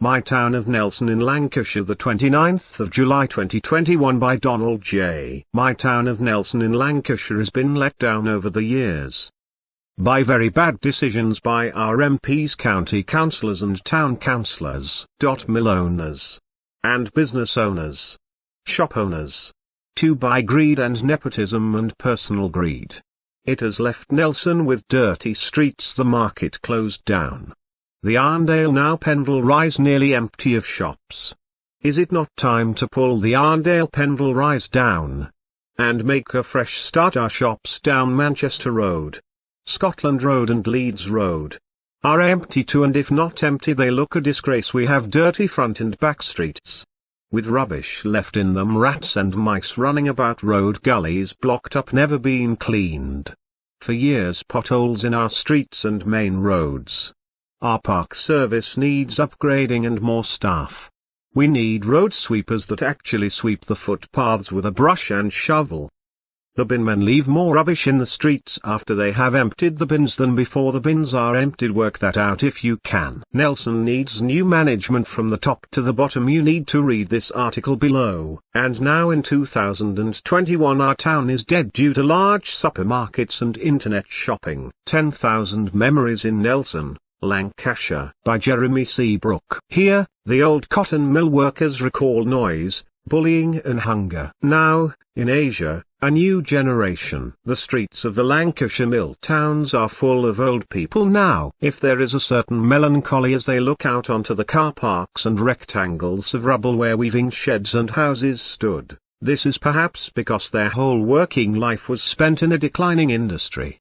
My Town of Nelson in Lancashire, the 29th of July 2021, by Donald J. My Town of Nelson in Lancashire has been let down over the years by very bad decisions by our MPs, county councillors and town councillors, mill owners and business owners, shop owners, to by greed and nepotism and personal greed. It has left Nelson with dirty streets, the market closed down, the Arndale Pendle Rise nearly empty of shops. Is it not time to pull the Arndale Pendle Rise down and make a fresh start? Our shops down Manchester Road, Scotland Road and Leeds Road are empty too, and if not empty they look a disgrace. We have dirty front and back streets with rubbish left in them, rats and mice running about, road gullies blocked up, never been cleaned for years, potholes in our streets and main roads. Our park service needs upgrading and more staff. We need road sweepers that actually sweep the footpaths with a brush and shovel. The bin men leave more rubbish in the streets after they have emptied the bins than before the bins are emptied. Work that out if you can. Nelson needs new management from the top to the bottom. You need to read this article below. And now in 2021 our town is dead due to large supermarkets and internet shopping. 10,000 Memories in Nelson, Lancashire, by Jeremy C. Brooke. Here, the old cotton mill workers recall noise, bullying and hunger. Now, in Asia, a new generation. The streets of the Lancashire mill towns are full of old people now. If there is a certain melancholy as they look out onto the car parks and rectangles of rubble where weaving sheds and houses stood, this is perhaps because their whole working life was spent in a declining industry.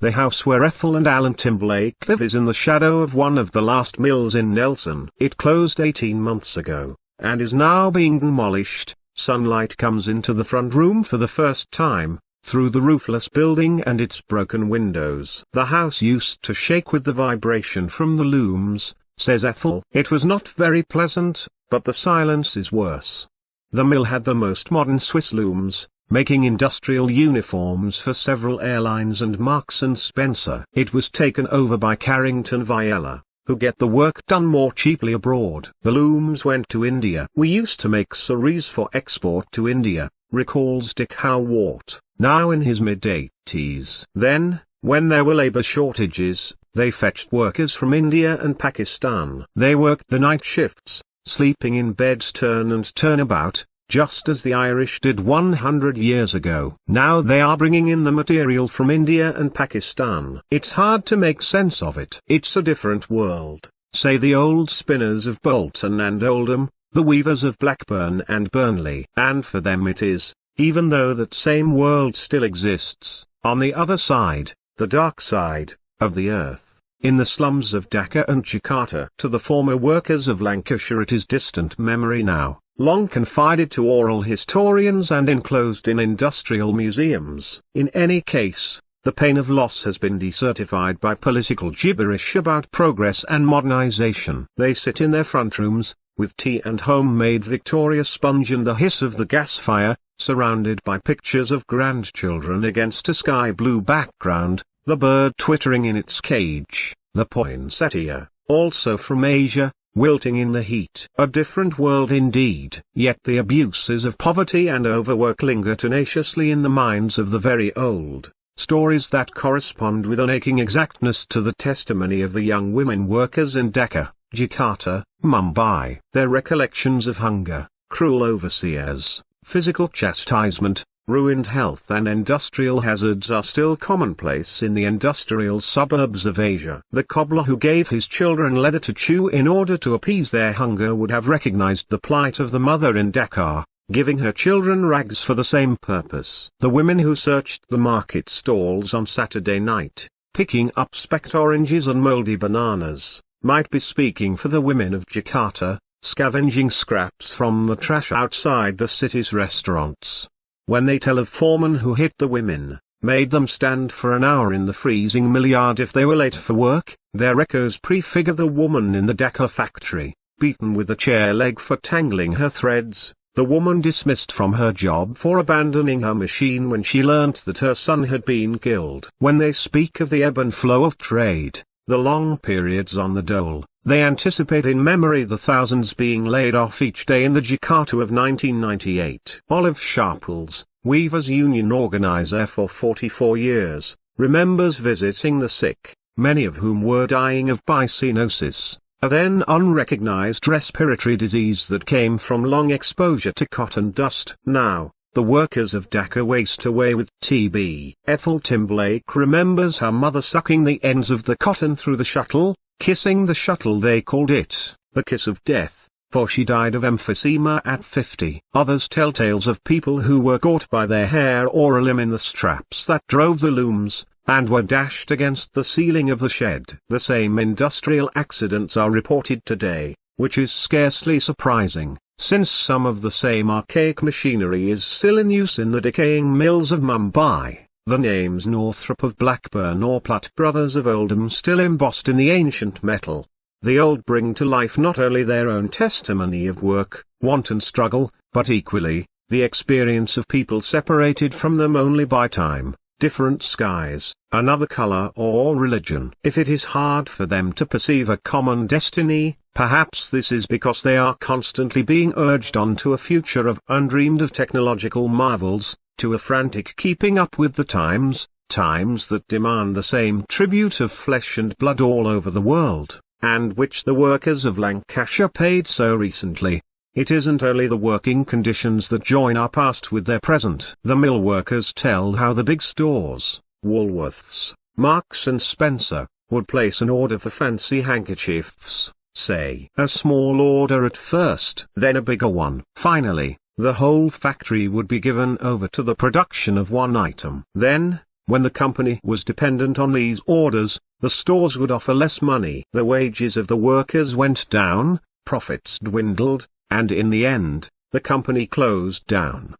The house where Ethel and Alan Timblake live is in the shadow of one of the last mills in Nelson. It closed 18 months ago, and is now being demolished. Sunlight comes into the front room for the first time, through the roofless building and its broken windows. The house used to shake with the vibration from the looms, says Ethel. It was not very pleasant, but the silence is worse. The mill had the most modern Swiss looms, making industrial uniforms for several airlines and Marks and Spencer. It was taken over by Carrington Viella, who get the work done more cheaply abroad. The looms went to India. We used to make saris for export to India, recalls Dick Howard, now in his mid-80s. Then, when there were labour shortages, they fetched workers from India and Pakistan. They worked the night shifts, sleeping in beds turn and turn about, just as the Irish did 100 years ago. Now they are bringing in the material from India and Pakistan. It's hard to make sense of it. It's a different world, say the old spinners of Bolton and Oldham, the weavers of Blackburn and Burnley. And for them it is, even though that same world still exists, on the other side, the dark side, of the earth, in the slums of Dhaka and Jakarta. To the former workers of Lancashire it is distant memory now, long confided to oral historians and enclosed in industrial museums. In any case, the pain of loss has been decertified by political gibberish about progress and modernization. They sit in their front rooms, with tea and homemade Victoria sponge and the hiss of the gas fire, surrounded by pictures of grandchildren against a sky blue background, the bird twittering in its cage, the poinsettia, also from Asia, wilting in the heat. A different world indeed. Yet the abuses of poverty and overwork linger tenaciously in the minds of the very old. Stories that correspond with an aching exactness to the testimony of the young women workers in Dhaka, Jakarta, Mumbai. Their recollections of hunger, cruel overseers, physical chastisement, ruined health and industrial hazards are still commonplace in the industrial suburbs of Asia. The cobbler who gave his children leather to chew in order to appease their hunger would have recognized the plight of the mother in Dhaka, giving her children rags for the same purpose. The women who searched the market stalls on Saturday night, picking up specked oranges and moldy bananas, might be speaking for the women of Jakarta, scavenging scraps from the trash outside the city's restaurants. When they tell of foremen who hit the women, made them stand for an hour in the freezing mill yard if they were late for work, their echoes prefigure the woman in the Dhaka factory, beaten with a chair leg for tangling her threads, the woman dismissed from her job for abandoning her machine when she learnt that her son had been killed. When they speak of the ebb and flow of trade, the long periods on the dole, They anticipate in memory the thousands being laid off each day in the Jakarta of 1998. Olive Sharples, Weavers Union organizer for 44 years, remembers visiting the sick, many of whom were dying of byssinosis, a then unrecognized respiratory disease that came from long exposure to cotton dust. Now, the workers of Dhaka waste away with TB. Ethel Timblake remembers her mother sucking the ends of the cotton through the shuttle, kissing the shuttle. They called it the kiss of death, for she died of emphysema at 50. Others tell tales of people who were caught by their hair or a limb in the straps that drove the looms, and were dashed against the ceiling of the shed. The same industrial accidents are reported today, which is scarcely surprising, since some of the same archaic machinery is still in use in the decaying mills of Mumbai. The names Northrop of Blackburn or Platt Brothers of Oldham still embossed in the ancient metal. The old bring to life not only their own testimony of work, want and struggle, but equally, the experience of people separated from them only by time, different skies, another color or religion. If it is hard for them to perceive a common destiny, perhaps this is because they are constantly being urged on to a future of undreamed of technological marvels, to a frantic keeping up with the times that demand the same tribute of flesh and blood all over the world, and which the workers of Lancashire paid so recently. It isn't only the working conditions that join our past with their present. The mill workers tell how the big stores, Woolworths, Marks and Spencer, would place an order for fancy handkerchiefs, say a small order at first, then a bigger one. Finally, the whole factory would be given over to the production of one item. Then, when the company was dependent on these orders, the stores would offer less money. The wages of the workers went down, profits dwindled, and in the end, the company closed down.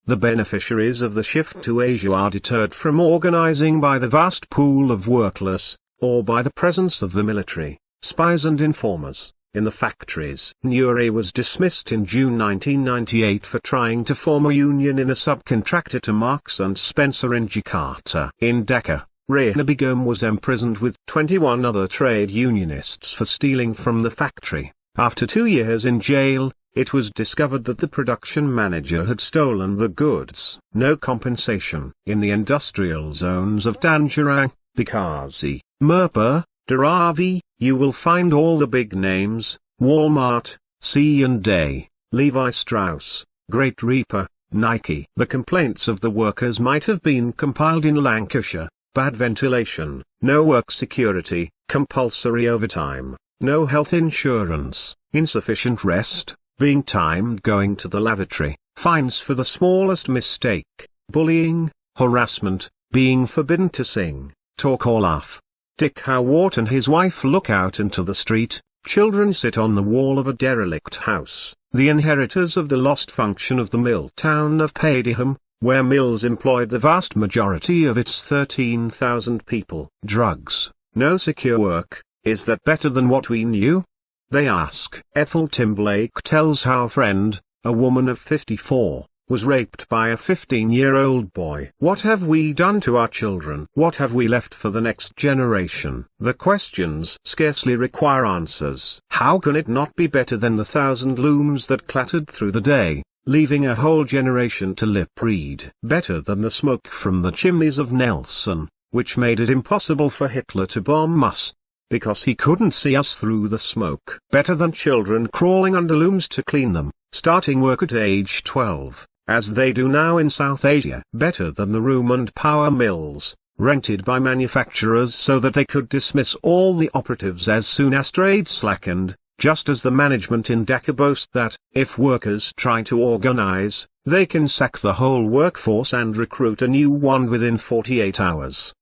The beneficiaries of the shift to Asia are deterred from organizing by the vast pool of workless, or by the presence of the military, spies and informers, in the factories. Nuri was dismissed in June 1998 for trying to form a union in a subcontractor to Marks and Spencer in Jakarta. In Dhaka, Rana Begum was imprisoned with 21 other trade unionists for stealing from the factory. After 2 years in jail, it was discovered that the production manager had stolen the goods. No compensation. In the industrial zones of Tangerang, Bekasi, Mirpur, Dharavi, you will find all the big names: Walmart, C&A, Levi Strauss, Great Reaper, Nike. The complaints of the workers might have been compiled in Lancashire: bad ventilation, no work security, compulsory overtime, no health insurance, insufficient rest, being timed going to the lavatory, fines for the smallest mistake, bullying, harassment, being forbidden to sing, talk or laugh. Dick Howard and his wife look out into the street, children sit on the wall of a derelict house, the inheritors of the lost function of the mill town of Padiham, where mills employed the vast majority of its 13,000 people. Drugs, no secure work, is that better than what we knew? They ask. Ethel Timblake tells how a friend, a woman of 54, was raped by a 15-year-old boy. What have we done to our children? What have we left for the next generation? The questions scarcely require answers. How can it not be better than the 1,000 looms that clattered through the day, leaving a whole generation to lip read? Better than the smoke from the chimneys of Nelson, which made it impossible for Hitler to bomb us, because he couldn't see us through the smoke. Better than children crawling under looms to clean them, starting work at age 12. As they do now in South Asia. Better than the room and power mills, rented by manufacturers so that they could dismiss all the operatives as soon as trade slackened, just as the management in Dhaka boast that, if workers try to organize, they can sack the whole workforce and recruit a new one within 48 hours.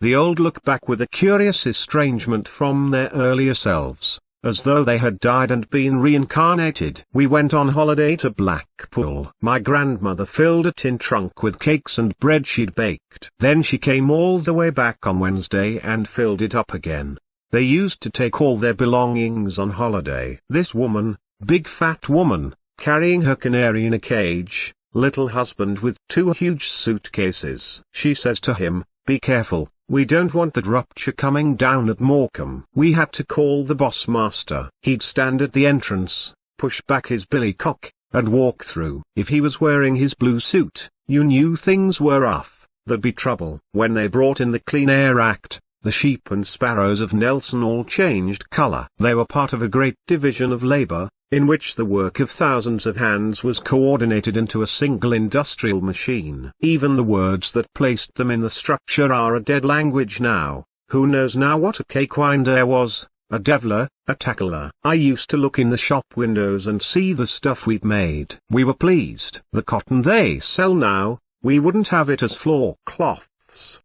The old look back with a curious estrangement from their earlier selves, as though they had died and been reincarnated. We went on holiday to Blackpool. My grandmother filled a tin trunk with cakes and bread she'd baked. Then she came all the way back on Wednesday and filled it up again. They used to take all their belongings on holiday. This woman, big fat woman, carrying her canary in a cage, little husband with 2 huge suitcases. She says to him, "Be careful, We don't want that rupture coming down at Morecambe. We had to call the boss master. He'd stand at the entrance, push back his billycock, and walk through. If he was wearing his blue suit, you knew things were rough. There'd be trouble. When they brought in the Clean Air Act, the sheep and sparrows of Nelson all changed colour. They were part of a great division of labour, in which the work of thousands of hands was coordinated into a single industrial machine. Even the words that placed them in the structure are a dead language now. Who knows now what a cakewinder was, a deviler, a tackler? I used to look in the shop windows and see the stuff we'd made. We were pleased. The cotton they sell now, we wouldn't have it as floor cloths.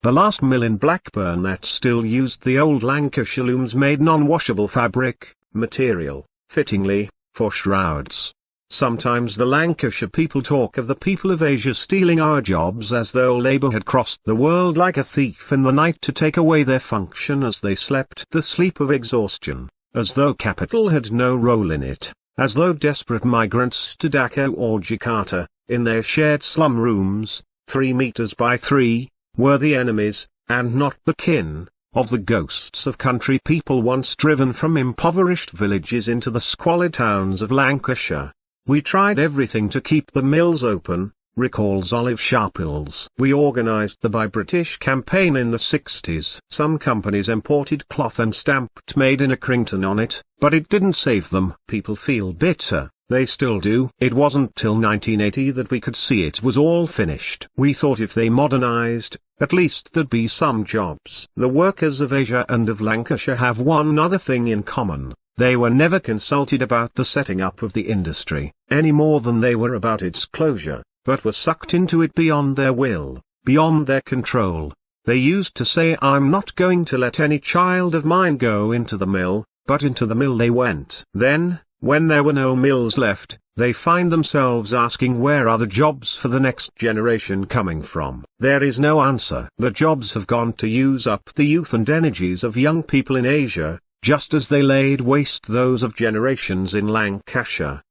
The last mill in Blackburn that still used the old Lancashire looms made non-washable fabric material, fittingly, for shrouds. Sometimes the Lancashire people talk of the people of Asia stealing our jobs as though labour had crossed the world like a thief in the night to take away their function as they slept the sleep of exhaustion, as though capital had no role in it, as though desperate migrants to Dhaka or Jakarta, in their shared slum rooms, 3 meters by 3, were the enemies, and not the kin, of the ghosts of country people once driven from impoverished villages into the squalid towns of Lancashire. We tried everything to keep the mills open, recalls Olive Sharples. We organised the Buy British campaign in the 60s. Some companies imported cloth and stamped Made in Accrington on it, but it didn't save them. People feel bitter. They still do. It wasn't till 1980 that we could see it was all finished. We thought if they modernised, at least there'd be some jobs. The workers of Asia and of Lancashire have one other thing in common. They were never consulted about the setting up of the industry, any more than they were about its closure, but were sucked into it beyond their will, beyond their control. They used to say, "I'm not going to let any child of mine go into the mill," but into the mill they went. Then, when there were no mills left, they find themselves asking where are the jobs for the next generation coming from. There is no answer. The jobs have gone to use up the youth and energies of young people in Asia, just as they laid waste those of generations in Lancashire.